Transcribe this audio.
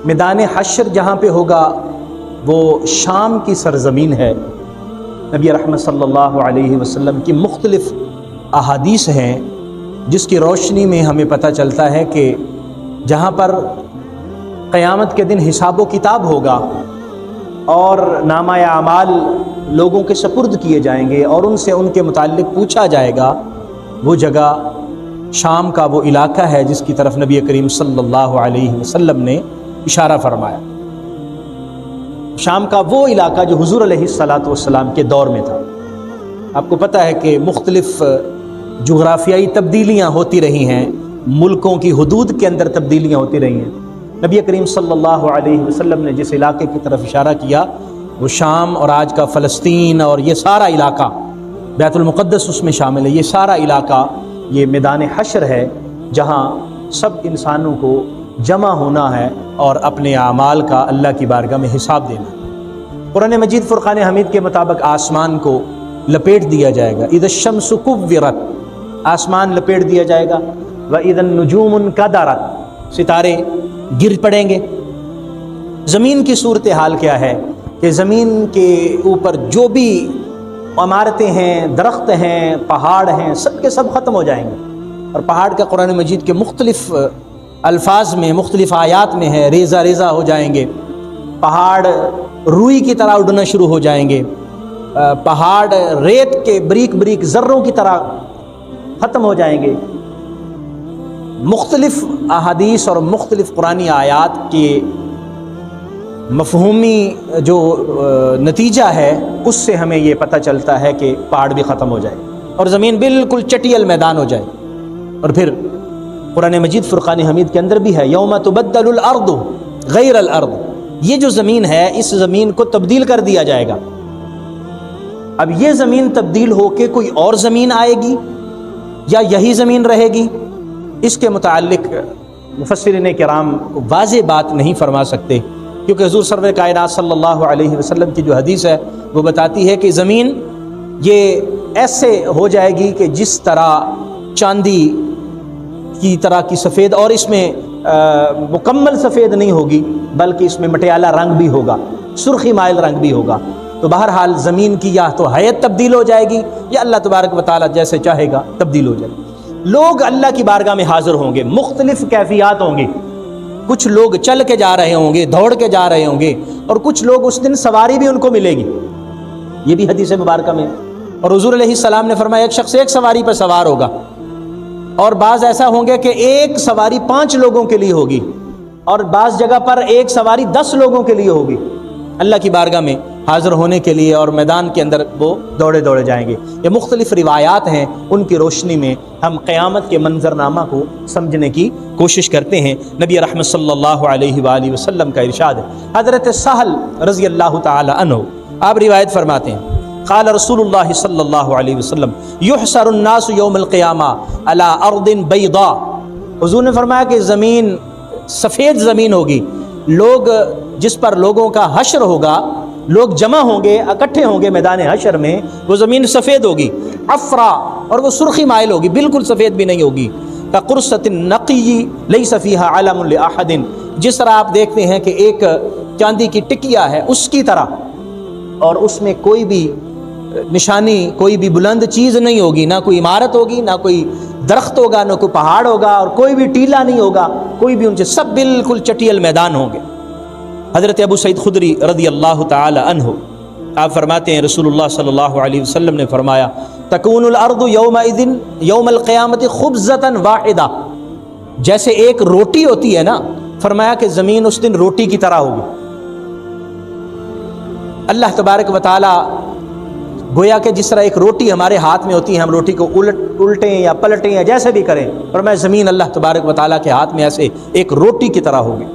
میدان حشر جہاں پہ ہوگا وہ شام کی سرزمین ہے۔ نبی رحمت صلی اللہ علیہ وسلم کی مختلف احادیث ہیں جس کی روشنی میں ہمیں پتہ چلتا ہے کہ جہاں پر قیامت کے دن حساب و کتاب ہوگا اور نامہ اعمال لوگوں کے سپرد کیے جائیں گے اور ان سے ان کے متعلق پوچھا جائے گا، وہ جگہ شام کا وہ علاقہ ہے جس کی طرف نبی کریم صلی اللہ علیہ وسلم نے اشارہ فرمایا۔ شام کا وہ علاقہ جو حضور علیہ الصلاۃ والسلام کے دور میں تھا۔ آپ کو پتہ ہے کہ مختلف جغرافیائی تبدیلیاں ہوتی رہی ہیں، ملکوں کی حدود کے اندر تبدیلیاں ہوتی رہی ہیں۔ نبی کریم صلی اللہ علیہ وسلم نے جس علاقے کی طرف اشارہ کیا وہ شام اور آج کا فلسطین اور یہ سارا علاقہ، بیت المقدس اس میں شامل ہے، یہ سارا علاقہ یہ میدان حشر ہے جہاں سب انسانوں کو جمع ہونا ہے اور اپنے اعمال کا اللہ کی بارگاہ میں حساب دینا۔ قرآن مجید فرقان حمید کے مطابق آسمان کو لپیٹ دیا جائے گا، اذا الشمس کورت، آسمان لپیٹ دیا جائے گا، واذا النجوم انکدرت، ستارے گر پڑیں گے۔ زمین کی صورتحال کیا ہے کہ زمین کے اوپر جو بھی عمارتیں ہیں، درخت ہیں، پہاڑ ہیں، سب کے سب ختم ہو جائیں گے۔ اور پہاڑ کا قرآن مجید کے مختلف الفاظ میں، مختلف آیات میں ہے، ریزہ ریزہ ہو جائیں گے، پہاڑ روئی کی طرح اڑنا شروع ہو جائیں گے، پہاڑ ریت کے بریک بریک ذروں کی طرح ختم ہو جائیں گے۔ مختلف احادیث اور مختلف قرآنی آیات کے مفہومی جو نتیجہ ہے اس سے ہمیں یہ پتہ چلتا ہے کہ پہاڑ بھی ختم ہو جائے اور زمین بالکل چٹیل میدان ہو جائے۔ اور پھر قرآن مجید فرقان حمید کے اندر بھی ہے، یوم تبدل الارض غیر الارض، یہ جو زمین ہے اس زمین کو تبدیل کر دیا جائے گا۔ اب یہ زمین تبدیل ہو کے کوئی اور زمین آئے گی یا یہی زمین رہے گی، اس کے متعلق مفسرین کرام واضح بات نہیں فرما سکتے، کیونکہ حضور سرور کائنات صلی اللہ علیہ وسلم کی جو حدیث ہے وہ بتاتی ہے کہ زمین یہ ایسے ہو جائے گی کہ جس طرح چاندی کی طرح کی سفید، اور اس میں مکمل سفید نہیں ہوگی بلکہ اس میں مٹیالہ رنگ بھی ہوگا، سرخی مائل رنگ بھی ہوگا۔ تو بہرحال زمین کی یا تو حیت تبدیل ہو جائے گی یا اللہ تبارک و تعالیٰ جیسے چاہے گا تبدیل ہو جائے گی۔ لوگ اللہ کی بارگاہ میں حاضر ہوں گے، مختلف کیفیات ہوں گے، کچھ لوگ چل کے جا رہے ہوں گے، دوڑ کے جا رہے ہوں گے، اور کچھ لوگ اس دن سواری بھی ان کو ملے گی، یہ بھی حدیث مبارکہ میں۔ اور حضور علیہ السلام نے فرمایا ایک شخص ایک سواری پر سوار ہوگا، اور بعض ایسا ہوں گے کہ ایک سواری 5 لوگوں کے لیے ہوگی، اور بعض جگہ پر ایک سواری 10 لوگوں کے لیے ہوگی اللہ کی بارگاہ میں حاضر ہونے کے لیے، اور میدان کے اندر وہ دوڑے دوڑے جائیں گے۔ یہ مختلف روایات ہیں، ان کی روشنی میں ہم قیامت کے منظرنامہ کو سمجھنے کی کوشش کرتے ہیں۔ نبی رحمت صلی اللہ علیہ وآلہ وسلم کا ارشاد ہے۔ حضرت سہل رضی اللہ تعالی عنہ آپ روایت فرماتے ہیں، قال رسول اللہ صلی اللہ علیہ وسلم یحشر الناس یوم القیامہ علی ارض بیضاء، حضور نے فرمایا کہ زمین سفید زمین ہوگی، لوگ جس پر لوگوں کا حشر ہوگا، لوگ جمع ہوں گے، اکٹھے ہوں گے میدان حشر میں، وہ زمین سفید ہوگی، عفرا، اور وہ سرخی مائل ہوگی، بالکل سفید بھی نہیں ہوگی، کقرصۃ النقی لیس فیہا علم لأحد، جس طرح آپ دیکھتے ہیں کہ ایک چاندی کی ٹکیا ہے اس کی طرح، اور اس میں کوئی بھی نشانی، کوئی بھی بلند چیز نہیں ہوگی، نہ کوئی عمارت ہوگی، نہ کوئی درخت ہوگا، نہ کوئی پہاڑ ہوگا، اور کوئی بھی ٹیلا نہیں ہوگا، کوئی بھی ان سے، سب بالکل چٹیل میدان ہوں گے۔ حضرت ابو سعید خدری رضی اللہ تعالی عنہ آپ فرماتے ہیں رسول اللہ صلی اللہ علیہ وسلم نے فرمایا تکون الارض یومئذ یوم القیامت خبزۃ واحدہ، جیسے ایک روٹی ہوتی ہے نا، فرمایا کہ زمین اس دن روٹی کی طرح ہوگی۔ اللہ تبارک و تعالی گویا کہ جس طرح ایک روٹی ہمارے ہاتھ میں ہوتی ہے، ہم روٹی کو الٹیں یا پلٹیں یا جیسے بھی کریں، فرمایا زمین اللہ تبارک و تعالی کے ہاتھ میں ایسے ایک روٹی کی طرح ہوگی۔